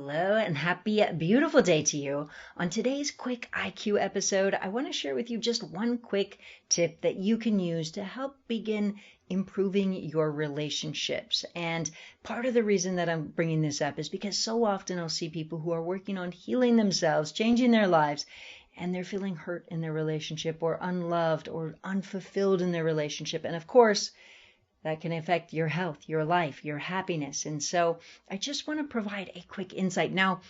Hello and happy, beautiful day to you. On today's quick IQ episode, I want to share with you just one quick tip that you can use to help begin improving your relationships. And part of the reason that I'm bringing this up is because so often I'll see people who are working on healing themselves, changing their lives, and they're feeling hurt in their relationship or unloved or unfulfilled in their relationship. And of course, that can affect your health, your life, your happiness. And so I just want to provide a quick insight. Now,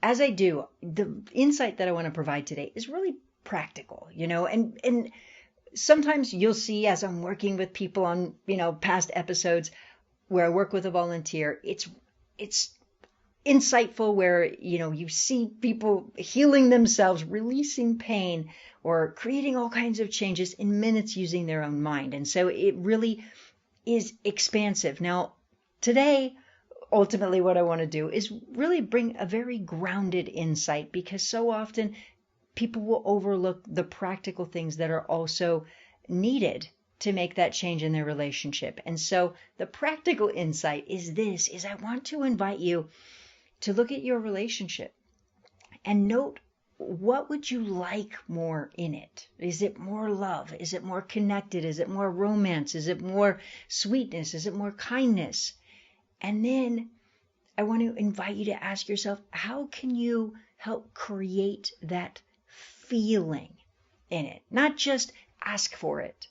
as I do, the insight that I want to provide today is really practical, and sometimes you'll see as I'm working with people on, past episodes where I work with a volunteer, it's insightful where, you see people healing themselves, releasing pain, or creating all kinds of changes in minutes using their own mind. And so it really is expansive. Now, today, ultimately what I want to do is really bring a very grounded insight, because so often people will overlook the practical things that are also needed to make that change in their relationship. And so the practical insight is I want to invite you to look at your relationship and note, what would you like more in it? Is it more love? Is it more connected? Is it more romance? Is it more sweetness? Is it more kindness? And then I want to invite you to ask yourself, how can you help create that feeling in it? Not just ask for it,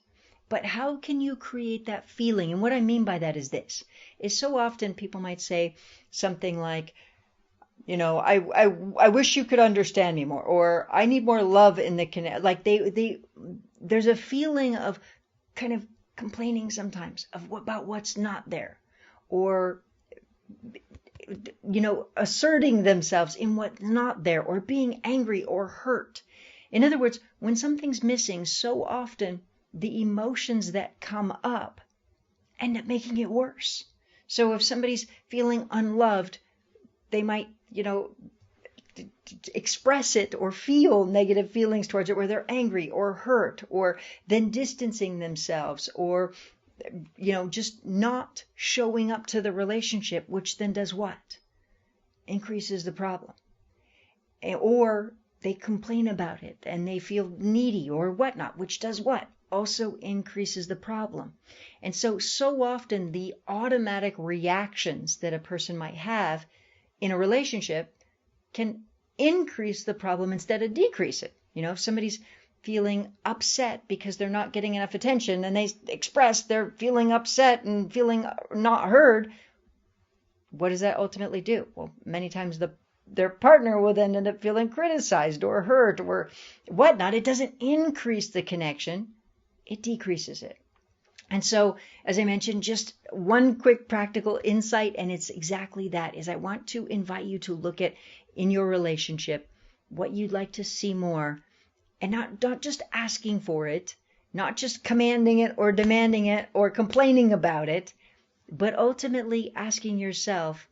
but how can you create that feeling? And what I mean by that is so often people might say something like, I wish you could understand me more, or I need more love in the connect. Like there's a feeling of kind of complaining sometimes about what's not there, or asserting themselves in what's not there, or being angry or hurt. In other words, when something's missing, so often the emotions that come up end up making it worse. So if somebody's feeling unloved, they might, express it or feel negative feelings towards it, where they're angry or hurt, or then distancing themselves, or, just not showing up to the relationship, which then does what? Increases the problem. Or they complain about it and they feel needy or whatnot, which does what? Also increases the problem. And so often the automatic reactions that a person might have in a relationship can increase the problem instead of decrease it. If somebody's feeling upset because they're not getting enough attention, and they express they're feeling upset and feeling not heard, what does that ultimately do? Well, many times their partner will then end up feeling criticized or hurt or whatnot. It doesn't increase the connection, it decreases it. And so, as I mentioned, just one quick practical insight, and it's exactly that, is I want to invite you to look at, in your relationship, what you'd like to see more, and not just asking for it, not just commanding it or demanding it or complaining about it, but ultimately asking yourself,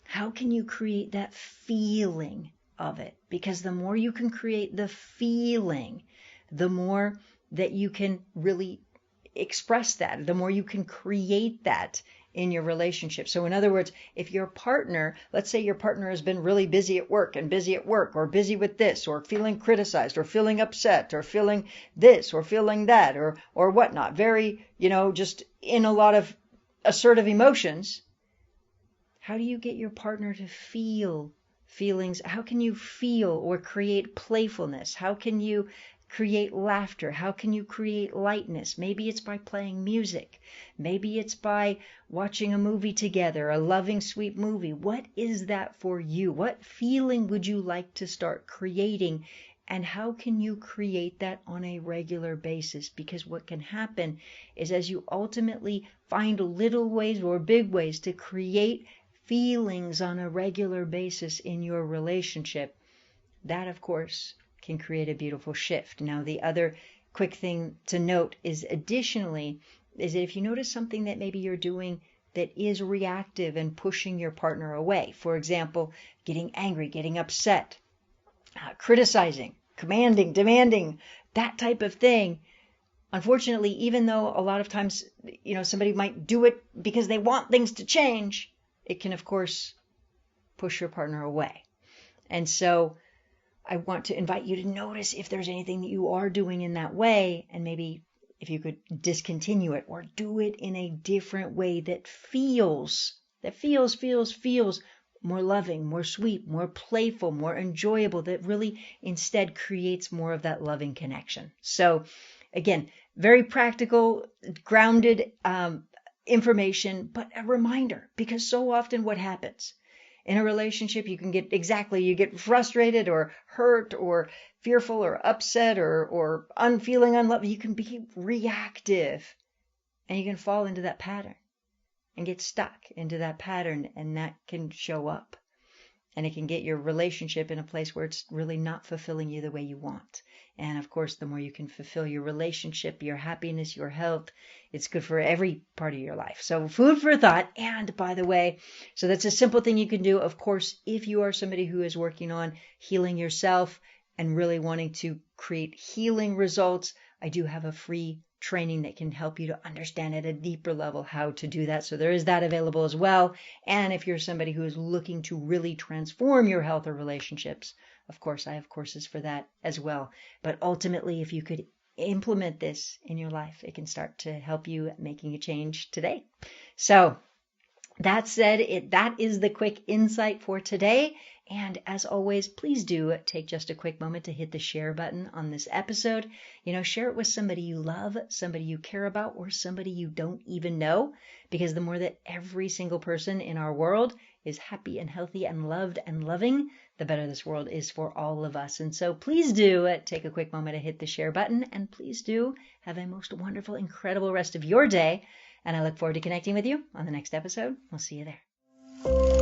how can you create that feeling of it? Because the more you can create the feeling, the more that you can really express that, the more you can create that in your relationship. So in other words, if your partner, let's say your partner has been really busy at work, or busy with this, or feeling criticized, or feeling upset, or feeling this, or feeling that, or whatnot, very, just in a lot of assertive emotions, how do you get your partner to feel feelings? How can you feel or create playfulness? How can you create laughter? How can you create lightness? Maybe it's by playing music. Maybe it's by watching a movie together, a loving, sweet movie. What is that for you? What feeling would you like to start creating? And how can you create that on a regular basis? Because what can happen is, as you ultimately find little ways or big ways to create feelings on a regular basis in your relationship, that, of course, can create a beautiful shift. Now, the other quick thing to note is, additionally, is that if you notice something that maybe you're doing that is reactive and pushing your partner away, for example, getting angry, getting upset, criticizing, commanding, demanding, that type of thing, unfortunately, even though a lot of times, somebody might do it because they want things to change, it can, of course, push your partner away. And so I want to invite you to notice if there's anything that you are doing in that way, and maybe if you could discontinue it or do it in a different way that feels more loving, more sweet, more playful, more enjoyable, that really instead creates more of that loving connection. So again, very practical, grounded information, but a reminder, because so often what happens in a relationship, you get frustrated or hurt or fearful or upset or feeling unloved. You can be reactive, and you can fall into that pattern and get stuck into that pattern, and that can show up. And it can get your relationship in a place where it's really not fulfilling you the way you want. And of course, the more you can fulfill your relationship, your happiness, your health, it's good for every part of your life. So food for thought. And by the way, so that's a simple thing you can do. Of course, if you are somebody who is working on healing yourself and really wanting to create healing results, I do have a free training that can help you to understand at a deeper level how to do that. So there is that available as well. And if you're somebody who is looking to really transform your health or relationships, of course, I have courses for that as well. But ultimately, if you could implement this in your life, it can start to help you making a change today. So that said, that is the quick insight for today. And as always, please do take just a quick moment to hit the share button on this episode. Share it with somebody you love, somebody you care about, or somebody you don't even know. Because the more that every single person in our world is happy and healthy and loved and loving, the better this world is for all of us. And so please do take a quick moment to hit the share button. And please do have a most wonderful, incredible rest of your day. And I look forward to connecting with you on the next episode. We'll see you there.